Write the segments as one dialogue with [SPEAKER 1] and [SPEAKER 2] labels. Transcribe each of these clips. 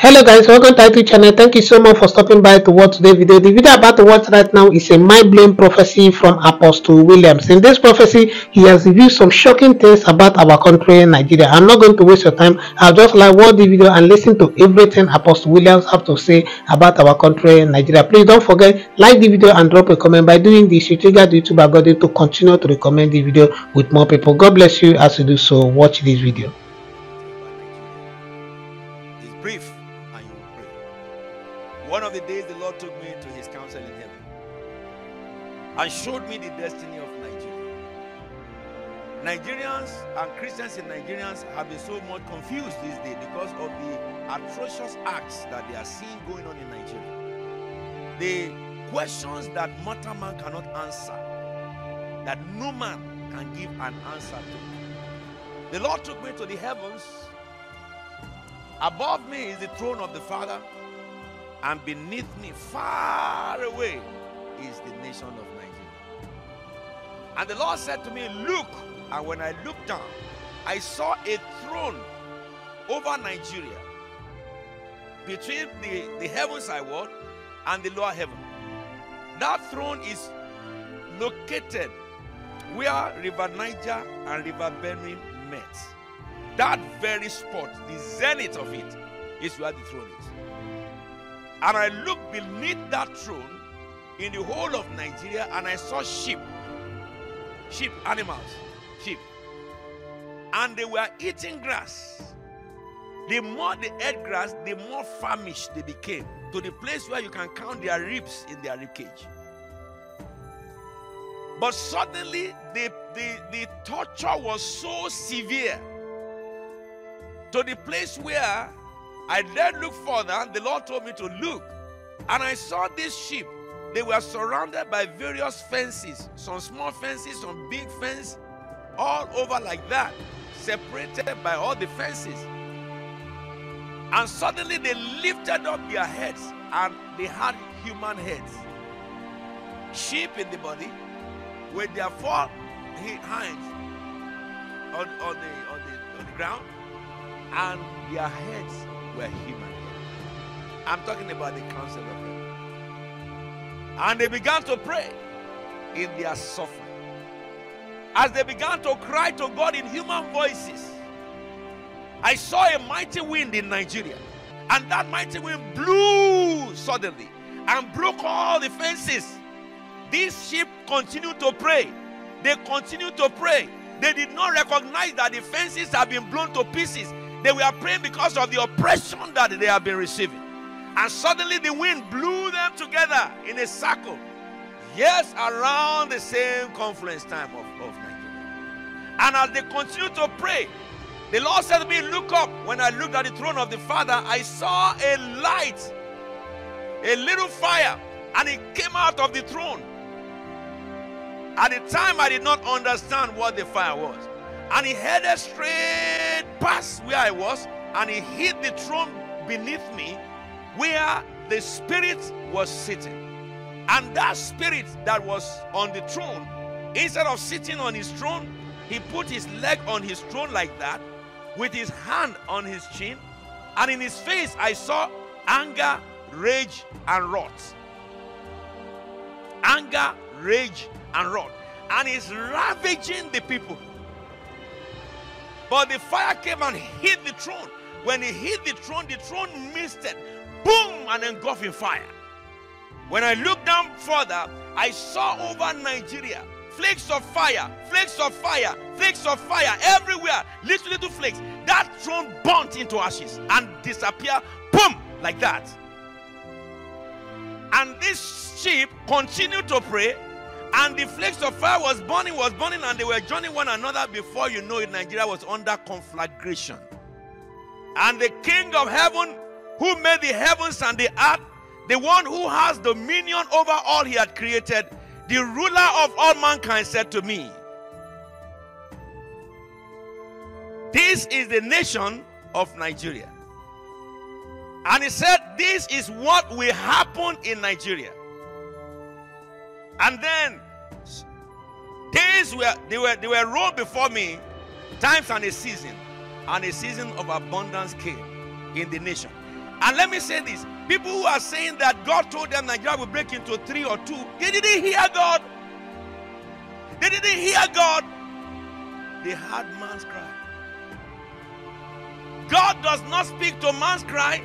[SPEAKER 1] Hello guys, welcome to our channel. Thank you so much for stopping by to watch today's video. The video about to watch right now is a mind-blowing prophecy from Apostle Williams. In this prophecy, he has revealed some shocking things about our country, Nigeria. I'm not going to waste your time. I'll just watch the video and listen to everything Apostle Williams have to say about our country, Nigeria. Please don't forget, like the video and drop a comment. By doing this, you trigger the YouTube algorithm to continue to recommend the video with more people. God bless you as you do so. Watch this video.
[SPEAKER 2] It's brief. One of the days the Lord took me to his council in heaven and showed me the destiny of Nigeria. Nigerians and Christians in Nigerians have been so much confused these days because of the atrocious acts that they are seeing going on in Nigeria. The questions that mortal man cannot answer, that no man can give an answer to. The Lord took me to the heavens. Above me is the throne of the Father, and beneath me, far away, is the nation of Nigeria. And the Lord said to me, look. And when I looked down, I saw a throne over Nigeria, between the heavens I was and the lower heaven. That throne is located where River Niger and River Benue met. That very spot, the zenith of it, is where the throne is. And I looked beneath that throne in the whole of Nigeria, and I saw sheep, animals, sheep. And they were eating grass. The more they ate grass, the more famished they became, to the place where you can count their ribs in their rib cage. But suddenly, the torture was so severe, to the place where I then looked further. The Lord told me to look, and I saw these sheep. They were surrounded by various fences, some small fences, some big fence, all over like that, separated by all the fences. And suddenly they lifted up their heads, and they had human heads. Sheep in the body, with their four hands on the ground, and their heads were human. I'm talking about the council of heaven. And they began to pray in their suffering. As they began to cry to God in human voices, I saw a mighty wind in Nigeria. And that mighty wind blew suddenly and broke all the fences. These sheep continued to pray. They continued to pray. They did not recognize that the fences had been blown to pieces. They were praying because of the oppression that they have been receiving. And suddenly the wind blew them together in a circle. Yes, around the same confluence time of Nigeria. And as they continued to pray, the Lord said to me, look up. When I looked at the throne of the Father, I saw a light, a little fire, and it came out of the throne. At the time, I did not understand what the fire was. And he headed straight past where I was, and he hit the throne beneath me, where the Spirit was sitting. And that Spirit that was on the throne, instead of sitting on his throne, he put his leg on his throne like that, with his hand on his chin, and in his face I saw anger, rage, and wrath. Anger, rage, and wrath. And he's ravaging the people. But the fire came and hit the throne. When it hit the throne misted. Boom! And engulfed in fire. When I looked down further, I saw over Nigeria flakes of fire, flakes of fire, flakes of fire everywhere. Little flakes. That throne burnt into ashes and disappeared. Boom! Like that. And this sheep continued to pray. And the flakes of fire was burning, and they were joining one another. Before you know it, Nigeria was under conflagration. And the King of heaven, who made the heavens and the earth, the one who has dominion over all he had created, the ruler of all mankind, said to me, this is the nation of Nigeria. And he said, this is what will happen in Nigeria. And then days they were rolled before me, times and a season of abundance came in the nation. And let me say this. People who are saying that God told them Nigeria will break into 3 or 2, they didn't hear God. They didn't hear God. They heard man's cry. God does not speak to man's cry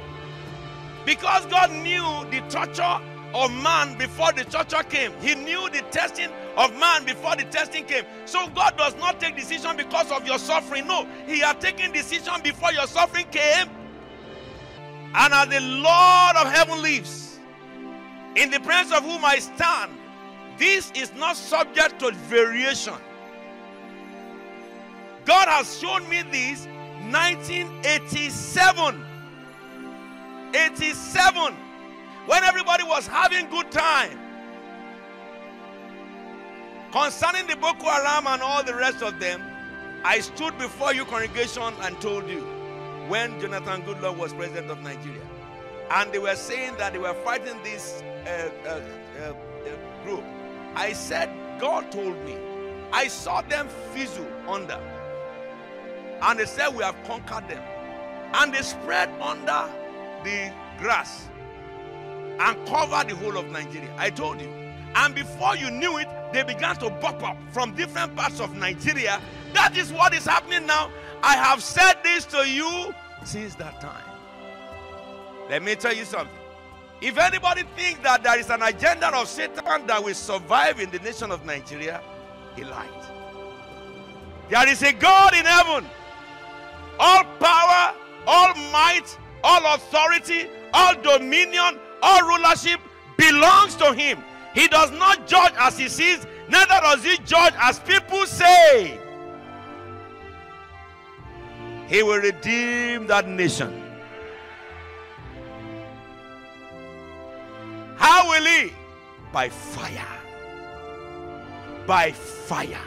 [SPEAKER 2] because God knew the torture of man before the torture came. He knew the testing of man before the testing came. So God does not take decision because of your suffering. No, he had taken decision before your suffering came. And as the Lord of heaven lives, in the presence of whom I stand, this is not subject to variation. God has shown me this 1987. 87, when everybody was having good time. Concerning the Boko Haram and all the rest of them, I stood before you congregation and told you when Jonathan Goodluck was president of Nigeria, and they were saying that they were fighting this group. I said, God told me. I saw them fizzle under, and they said we have conquered them, and they spread under the grass and covered the whole of Nigeria. I told you. And before you knew it, they began to pop up from different parts of Nigeria. That is what is happening now. I have said this to you since that time. Let me tell you something. If anybody thinks that there is an agenda of Satan that will survive in the nation of Nigeria, he lied. There is a God in heaven. All power, all might, all authority, all dominion, all rulership belongs to him. He does not judge as he sees, neither does he judge as people say. He will redeem that nation. How will he? By fire. By fire.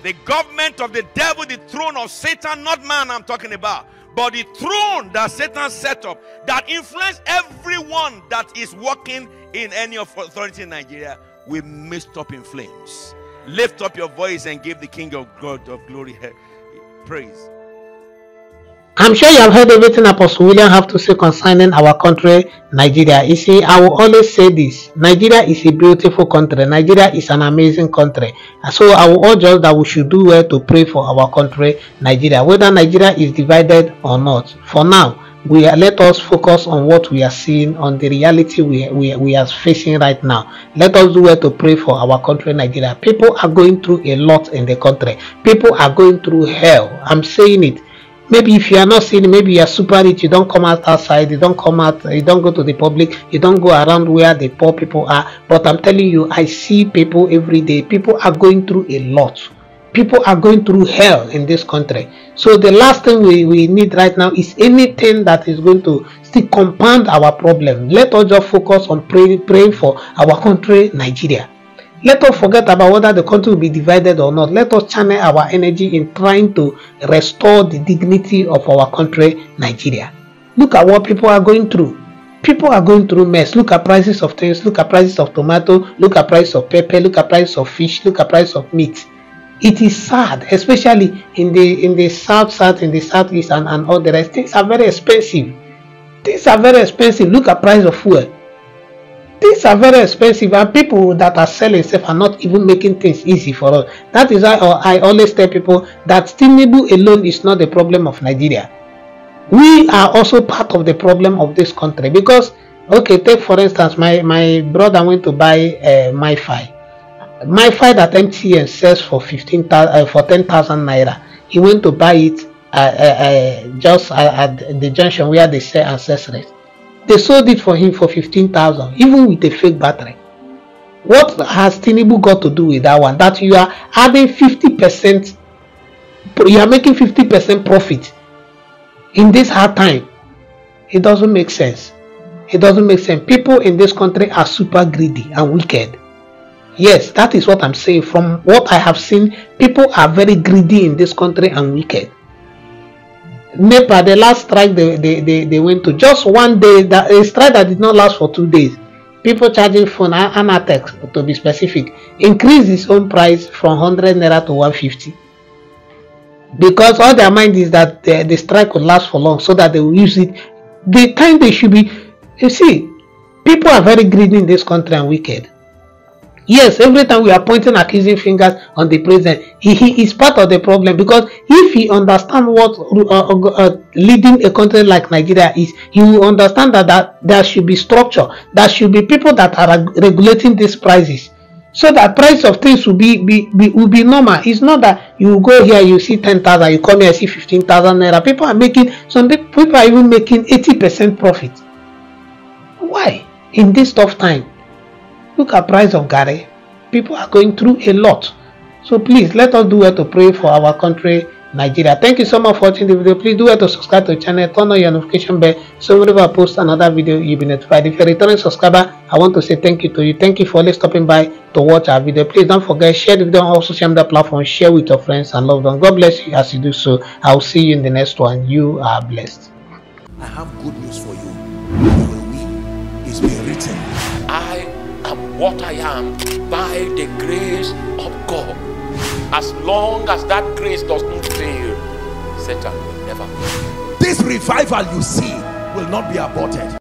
[SPEAKER 2] The government of the devil, the throne of Satan, not man I'm talking about, but the throne that Satan set up, that influence everyone that is working in any authority in Nigeria, will mist up in flames. Lift up your voice and give the King of God of glory praise.
[SPEAKER 1] I'm sure you have heard everything Apostle William have to say concerning our country, Nigeria. You see, I will always say this. Nigeria is a beautiful country. Nigeria is an amazing country. So I will urge us that we should do well to pray for our country, Nigeria. Whether Nigeria is divided or not. For now, let us focus on what we are seeing, on the reality we are facing right now. Let us do well to pray for our country, Nigeria. People are going through a lot in the country. People are going through hell. I'm saying it. Maybe if you are not seeing it, maybe you are super rich, you don't come outside, you don't come out, you don't go to the public, you don't go around where the poor people are. But I'm telling you, I see people every day. People are going through a lot. People are going through hell in this country. So the last thing we need right now is anything that is going to still compound our problem. Let us just focus on praying for our country, Nigeria. Let us forget about whether the country will be divided or not. Let us channel our energy in trying to restore the dignity of our country, Nigeria. Look at what people are going through. People are going through mess. Look at prices of things. Look at prices of tomato. Look at price of pepper. Look at price of fish. Look at price of meat. It is sad, especially in the south, in the southeast, and all the rest. Things are very expensive. Things are very expensive. Look at price of fuel. Things are very expensive, and people that are selling stuff are not even making things easy for us. That is why I always tell people that Tinubu alone is not the problem of Nigeria. We are also part of the problem of this country, because, okay, take for instance, my brother went to buy MiFi. MiFi that MTN sells for 10,000 naira. He went to buy it just at the junction where they sell accessories. They sold it for him for 15,000, even with a fake battery. What has Tinubu got to do with that one? That you are adding 50%, you are making 50% profit in this hard time. It doesn't make sense. It doesn't make sense. People in this country are super greedy and wicked. Yes, that is what I'm saying. From what I have seen, people are very greedy in this country and wicked. NEPA, the last strike they went to, just one day, that a strike that did not last for 2 days. People charging phone, Anatex to be specific, increased its own price from 100 naira to 150, because all their mind is that the strike will last for long, so that they will use it the time they should be. You see, people are very greedy in this country and wicked. Yes, every time we are pointing accusing fingers on the president, he is part of the problem, because if he understands what leading a country like Nigeria is, he will understand that there should be structure, there should be people that are regulating these prices, so that price of things will be normal. It's not that you go here, you see 10,000, you come here, see 15,000 naira. People are making, some people are even making 80% profit. Why? In this tough time, look at price of garri. People are going through a lot. So please, let us do well to pray for our country, Nigeria. Thank you so much for watching the video. Please do well to subscribe to the channel, turn on your notification bell, so whenever I post another video, you'll be notified. If you're a returning subscriber, I want to say thank you to you. Thank you for always stopping by to watch our video. Please don't forget, share the video on all social media platforms, share with your friends and loved ones. God bless you as you do so. I'll see you in the next one. You are blessed.
[SPEAKER 3] I have good news for you. You will win. It's been written.
[SPEAKER 4] I am what I am by the grace of God. As long as that grace does not fail, Satan will never win.
[SPEAKER 3] This revival you see will not be aborted.